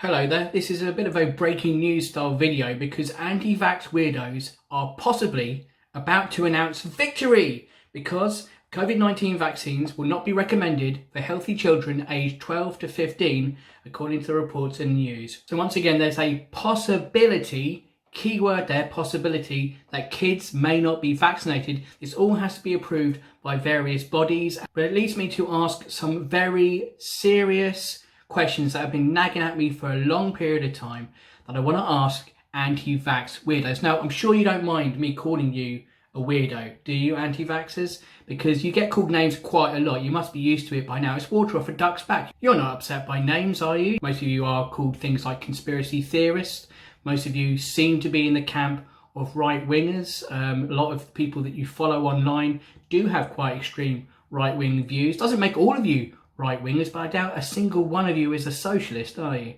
Hello there, this is a bit of a breaking news style video because anti-vax weirdos are possibly about to announce victory because COVID-19 vaccines will not be recommended for healthy children aged 12 to 15 according to the reports in the news. So once again there's a possibility, keyword there, possibility, that kids may not be vaccinated. This all has to be approved by various bodies, but it leads me to ask some very serious questions that have been nagging at me for a long period of time that I want to ask anti-vax weirdos. Now, I'm sure you don't mind me calling you a weirdo, do you, anti-vaxxers? Because you get called names quite a lot. You must be used to it by now. It's water off a duck's back. You're not upset by names, are you? Most of you are called things like conspiracy theorists. Most of you seem to be in the camp of right-wingers. A lot of people that you follow online do have quite extreme right-wing views. Doesn't make all of you right-wingers, but I doubt a single one of you is a socialist, are you?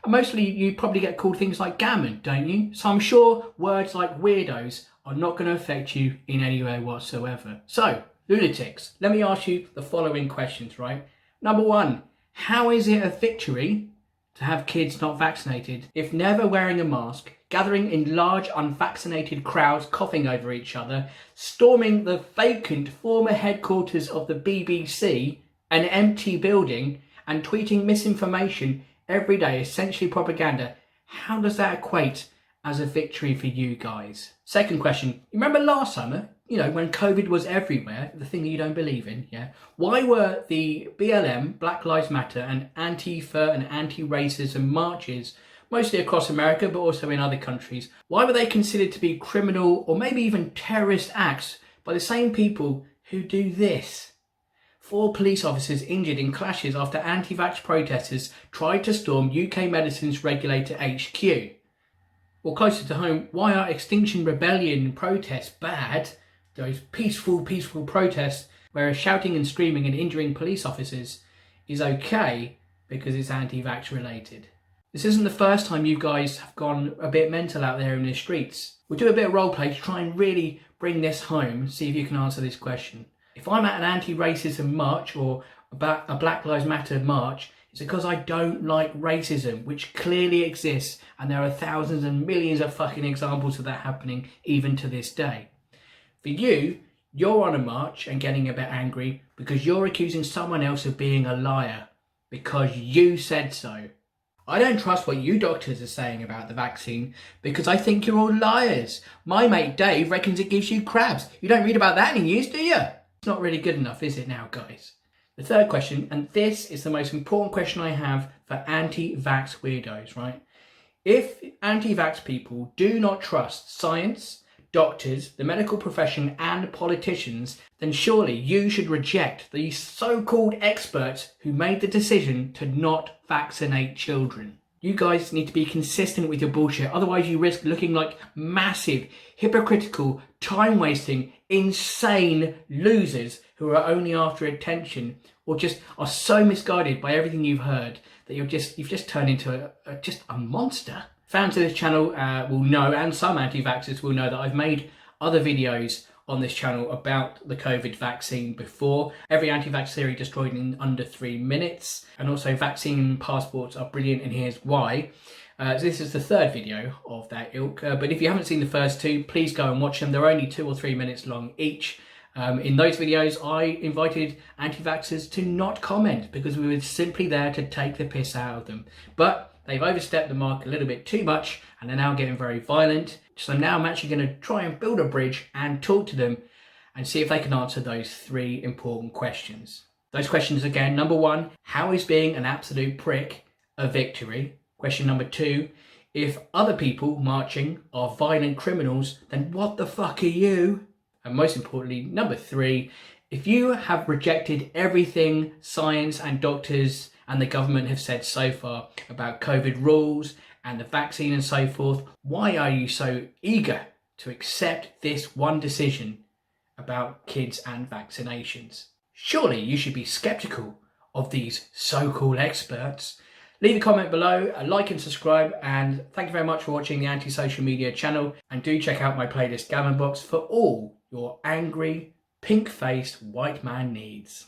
And mostly you probably get called things like gammon, don't you? So I'm sure words like weirdos are not going to affect you in any way whatsoever. So, lunatics, let me ask you the following questions, right? Number one, how is it a victory to have kids not vaccinated if never wearing a mask, gathering in large unvaccinated crowds coughing over each other, storming the vacant former headquarters of the BBC, an empty building, and tweeting misinformation every day, essentially propaganda? How does that equate as a victory for you guys? Second question, you remember last summer, when COVID was everywhere, the thing that you don't believe in, yeah? Why were the BLM, Black Lives Matter, and Antifa and anti-racism marches, mostly across America, but also in other countries, why were they considered to be criminal or maybe even terrorist acts by the same people who do this? 4 police officers injured in clashes after anti-vax protesters tried to storm UK medicines regulator HQ. Or closer to home, why are Extinction Rebellion protests bad? Those peaceful protests, whereas shouting and screaming and injuring police officers is okay because it's anti-vax related. This isn't the first time you guys have gone a bit mental out there in the streets. We'll do a bit of roleplay to try and really bring this home, see if you can answer this question. If I'm at an anti-racism march or about a Black Lives Matter march, it's because I don't like racism, which clearly exists, and there are thousands and millions of fucking examples of that happening even to this day. For you, you're on a march and getting a bit angry because you're accusing someone else of being a liar because you said so. I don't trust what you doctors are saying about the vaccine because I think you're all liars. My mate Dave reckons it gives you crabs. You don't read about that in the news, do you? It's not really good enough, is it now, guys? The third question, and this is the most important question I have for anti-vax weirdos, right? If anti-vax people do not trust science, doctors, the medical profession and politicians, then surely you should reject the so-called experts who made the decision to not vaccinate children. You guys need to be consistent with your bullshit, otherwise you risk looking like massive, hypocritical, time-wasting, insane losers who are only after attention or just are so misguided by everything you've heard that you've just turned into a monster. Fans of this channel will know, and some anti-vaxxers will know, that I've made other videos on this channel about the COVID vaccine before. Every anti-vax theory destroyed in under 3 minutes, and also vaccine passports are brilliant and here's why. So this is the third video of that ilk, but if you haven't seen the first 2, please go and watch them. They're only 2 or 3 minutes long each. In those videos I invited anti-vaxxers to not comment because we were simply there to take the piss out of them, but they've overstepped the mark a little bit too much and they're now getting very violent. So now I'm actually going to try and build a bridge and talk to them and see if they can answer those 3 important questions. Those questions again, number 1, how is being an absolute prick a victory? Question number 2, if other people marching are violent criminals, then what the fuck are you? And most importantly, number 3, if you have rejected everything science and doctors and the government have said so far about COVID rules and the vaccine and so forth, why are you so eager to accept this one decision about kids and vaccinations? Surely you should be skeptical of these so-called experts. Leave a comment below, a like and subscribe, and thank you very much for watching the Anti-Social Media channel, and do check out my playlist Gammon Box for all your angry, pink-faced white man needs.